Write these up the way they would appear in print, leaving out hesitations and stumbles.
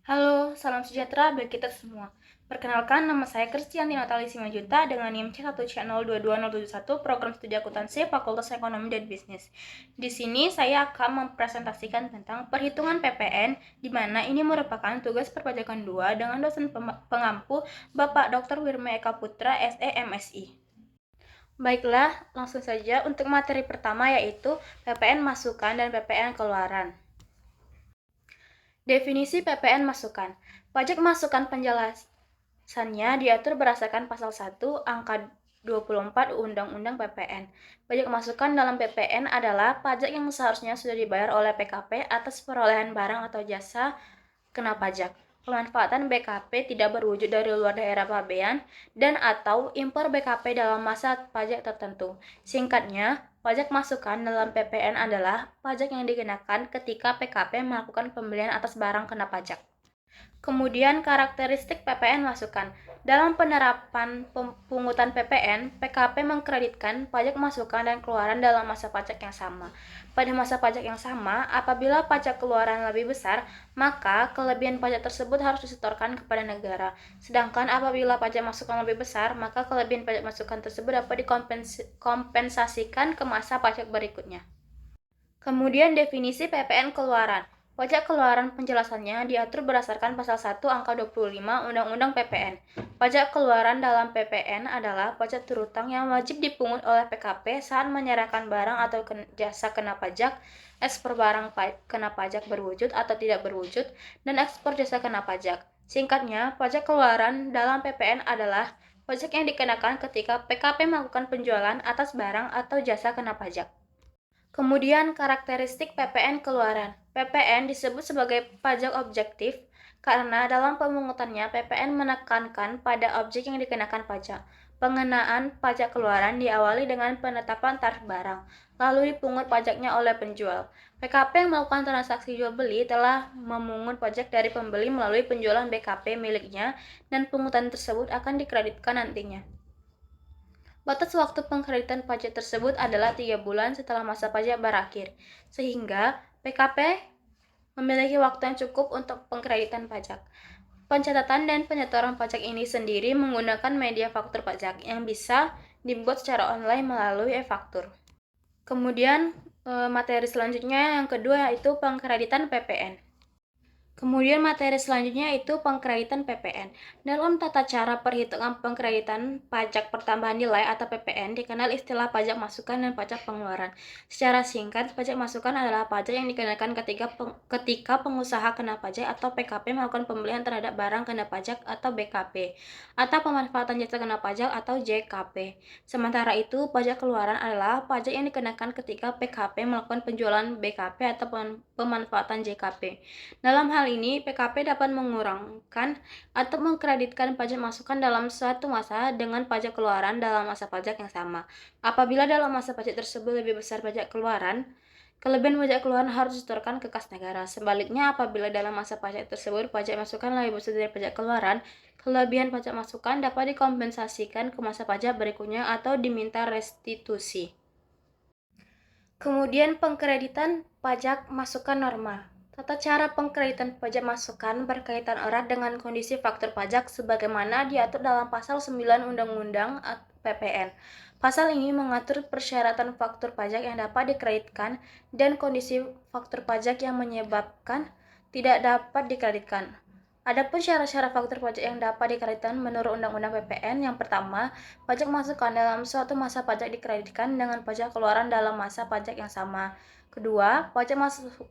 Halo, salam sejahtera bagi kita semua. Perkenalkan, nama saya Kristianti Natali Simanjunta dengan NIM C1C022071 Program Studi Akuntansi Fakultas Ekonomi dan Bisnis. Di sini saya akan mempresentasikan tentang perhitungan PPN, di mana ini merupakan tugas perpajakan 2 dengan dosen pengampu Bapak Dr. Wirma Eka Putra, SE MSI. Baiklah, langsung saja untuk materi pertama yaitu PPN masukan dan PPN keluaran. Definisi PPN masukan. Pajak masukan penjelasannya diatur berdasarkan pasal 1 angka 24 Undang-Undang PPN. Pajak masukan dalam PPN adalah pajak yang seharusnya sudah dibayar oleh PKP atas perolehan barang atau jasa kena pajak. Pemanfaatan BKP tidak berwujud dari luar daerah pabean dan atau impor BKP dalam masa pajak tertentu. Singkatnya, pajak masukan dalam PPN adalah pajak yang dikenakan ketika PKP melakukan pembelian atas barang kena pajak. Kemudian karakteristik PPN masukan. Dalam penerapan pungutan PPN, PKP mengkreditkan pajak masukan dan keluaran dalam masa pajak yang sama. Pada masa pajak yang sama, apabila pajak keluaran lebih besar, maka kelebihan pajak tersebut harus disetorkan kepada negara. Sedangkan apabila pajak masukan lebih besar, maka kelebihan pajak masukan tersebut dapat dikompensasikan ke masa pajak berikutnya. Kemudian definisi PPN keluaran. Pajak keluaran penjelasannya diatur berdasarkan pasal 1 angka 25 Undang-Undang PPN. Pajak keluaran dalam PPN adalah pajak terutang yang wajib dipungut oleh PKP saat menyerahkan barang atau jasa kena pajak, ekspor barang kena pajak berwujud atau tidak berwujud, dan ekspor jasa kena pajak. Singkatnya, pajak keluaran dalam PPN adalah pajak yang dikenakan ketika PKP melakukan penjualan atas barang atau jasa kena pajak. Kemudian karakteristik PPN keluaran. PPN disebut sebagai pajak objektif karena dalam pemungutannya PPN menekankan pada objek yang dikenakan pajak. Pengenaan pajak keluaran diawali dengan penetapan tarif barang, lalu dipungut pajaknya oleh penjual. PKP yang melakukan transaksi jual beli telah memungut pajak dari pembeli melalui penjualan BKP miliknya dan pungutan tersebut akan dikreditkan nantinya. Batas waktu pengkreditan pajak tersebut adalah 3 bulan setelah masa pajak berakhir, sehingga PKP memiliki waktu yang cukup untuk pengkreditan pajak. Pencatatan dan penyetoran pajak ini sendiri menggunakan media faktur pajak yang bisa dibuat secara online melalui e-faktur. Kemudian materi selanjutnya yang kedua yaitu pengkreditan PPN. Kemudian materi selanjutnya itu pengkreditan PPN. Dalam tata cara perhitungan pengkreditan pajak pertambahan nilai atau PPN dikenal istilah pajak masukan dan pajak pengeluaran. Secara singkat, pajak masukan adalah pajak yang dikenakan ketika pengusaha kena pajak atau PKP melakukan pembelian terhadap barang kena pajak atau BKP, atau pemanfaatan jasa kena pajak atau JKP. Sementara itu, pajak keluaran adalah pajak yang dikenakan ketika PKP melakukan penjualan BKP atau pemanfaatan JKP. Dalam hal ini, PKP dapat mengurangkan atau mengkreditkan pajak masukan dalam suatu masa dengan pajak keluaran dalam masa pajak yang sama. Apabila dalam masa pajak tersebut lebih besar pajak keluaran, kelebihan pajak keluaran harus disetorkan ke kas negara. Sebaliknya, apabila dalam masa pajak tersebut pajak masukan lebih besar dari pajak keluaran, kelebihan pajak masukan dapat dikompensasikan ke masa pajak berikutnya atau diminta restitusi. Kemudian pengkreditan pajak masukan normal. Tata cara pengkreditan pajak masukan berkaitan erat dengan kondisi faktur pajak sebagaimana diatur dalam pasal 9 Undang-Undang PPN. Pasal ini mengatur persyaratan faktur pajak yang dapat dikreditkan dan kondisi faktur pajak yang menyebabkan tidak dapat dikreditkan. Adapun syarat-syarat faktur pajak yang dapat dikreditkan menurut Undang-Undang PPN, yang pertama, pajak masukan dalam suatu masa pajak dikreditkan dengan pajak keluaran dalam masa pajak yang sama. Kedua, pajak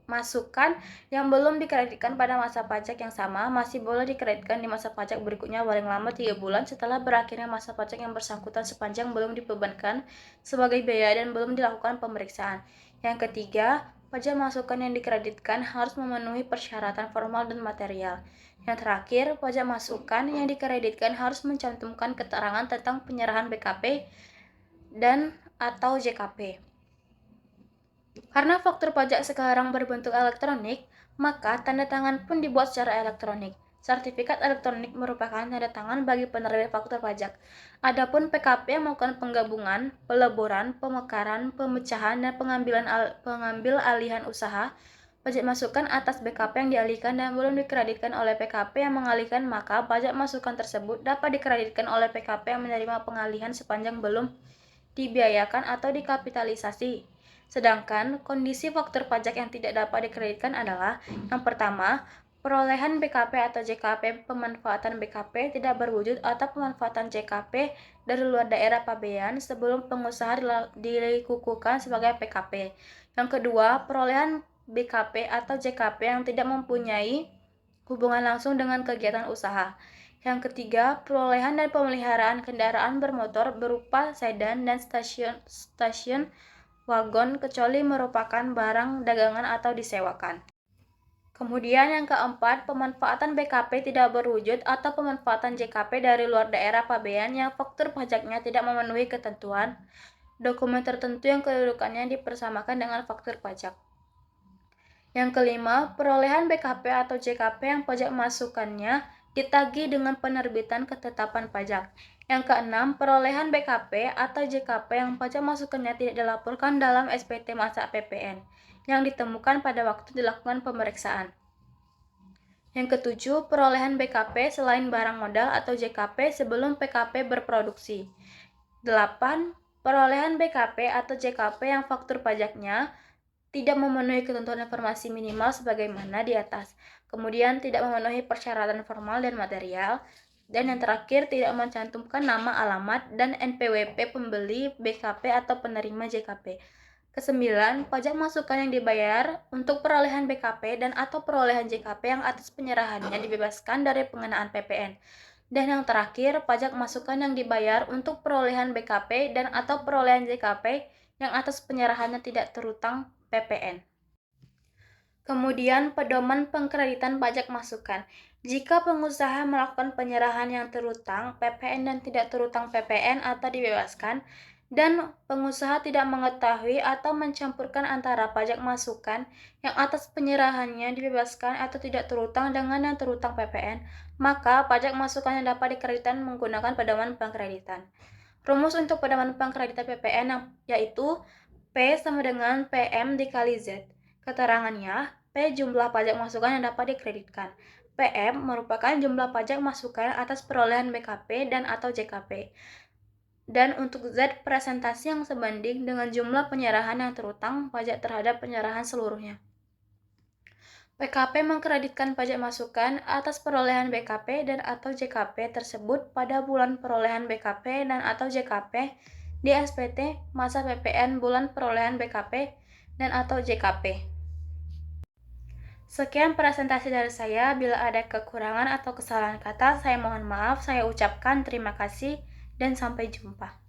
masukan yang belum dikreditkan pada masa pajak yang sama masih boleh dikreditkan di masa pajak berikutnya paling lama 3 bulan setelah berakhirnya masa pajak yang bersangkutan sepanjang belum dibebankan sebagai biaya dan belum dilakukan pemeriksaan. Yang ketiga, pajak masukan yang dikreditkan harus memenuhi persyaratan formal dan material. Yang terakhir, pajak masukan yang dikreditkan harus mencantumkan keterangan tentang penyerahan BKP dan atau JKP. Karena faktur pajak sekarang berbentuk elektronik, maka tanda tangan pun dibuat secara elektronik. Sertifikat elektronik merupakan tanda tangan bagi penerbit faktur pajak. Adapun PKP yang melakukan penggabungan, peleboran, pemekaran, pemecahan, dan pengambil alihan usaha Pajak masukan atas BKP yang dialihkan dan belum dikreditkan oleh PKP yang mengalihkan, maka pajak masukan tersebut dapat dikreditkan oleh PKP yang menerima pengalihan sepanjang belum dibiayakan atau dikapitalisasi. Sedangkan kondisi faktur pajak yang tidak dapat dikreditkan adalah yang pertama, perolehan BKP atau JKP, pemanfaatan BKP tidak berwujud atau pemanfaatan JKP dari luar daerah pabean sebelum pengusaha dikukuhkan sebagai PKP. Yang kedua, perolehan BKP atau JKP yang tidak mempunyai hubungan langsung dengan kegiatan usaha. Yang ketiga, perolehan dan pemeliharaan kendaraan bermotor berupa sedan dan stasiun wagon kecuali merupakan barang dagangan atau disewakan. Kemudian yang keempat, pemanfaatan BKP tidak berwujud atau pemanfaatan JKP dari luar daerah pabean yang faktur pajaknya tidak memenuhi ketentuan dokumen tertentu yang kedudukannya dipersamakan dengan faktur pajak. Yang kelima, perolehan BKP atau JKP yang pajak masukannya ditagih dengan penerbitan ketetapan pajak. Yang keenam, perolehan BKP atau JKP yang pajak masukannya tidak dilaporkan dalam SPT masa PPN yang ditemukan pada waktu dilakukan pemeriksaan. Yang ketujuh, perolehan BKP selain barang modal atau JKP sebelum PKP berproduksi. 8. Perolehan BKP atau JKP yang faktur pajaknya tidak memenuhi ketentuan informasi minimal sebagaimana di atas, kemudian tidak memenuhi persyaratan formal dan material, dan yang terakhir tidak mencantumkan nama, alamat, dan NPWP pembeli BKP atau penerima JKP. Kesembilan, pajak masukan yang dibayar untuk perolehan BKP dan atau perolehan JKP yang atas penyerahannya dibebaskan dari pengenaan PPN. Dan yang terakhir, pajak masukan yang dibayar untuk perolehan BKP dan atau perolehan JKP yang atas penyerahannya tidak terutang PPN. Kemudian, pedoman pengkreditan pajak masukan. Jika pengusaha melakukan penyerahan yang terutang PPN dan tidak terutang PPN atau dibebaskan, dan pengusaha tidak mengetahui atau mencampurkan antara pajak masukan yang atas penyerahannya dibebaskan atau tidak terutang dengan yang terutang PPN, maka pajak masukan yang dapat dikreditkan menggunakan pedoman pengkreditan. Rumus untuk pedoman pengkreditan PPN yaitu P sama dengan PM dikali Z. Keterangannya, P jumlah pajak masukan yang dapat dikreditkan. PM merupakan jumlah pajak masukan atas perolehan BKP dan atau JKP. Dan untuk Z, presentasi yang sebanding dengan jumlah penyerahan yang terutang pajak terhadap penyerahan seluruhnya. PKP mengkreditkan pajak masukan atas perolehan BKP dan atau JKP tersebut pada bulan perolehan BKP dan atau JKP di SPT masa PPN bulan perolehan BKP dan atau JKP. Sekian presentasi dari saya. Bila ada kekurangan atau kesalahan kata, saya mohon maaf. Saya ucapkan terima kasih dan sampai jumpa.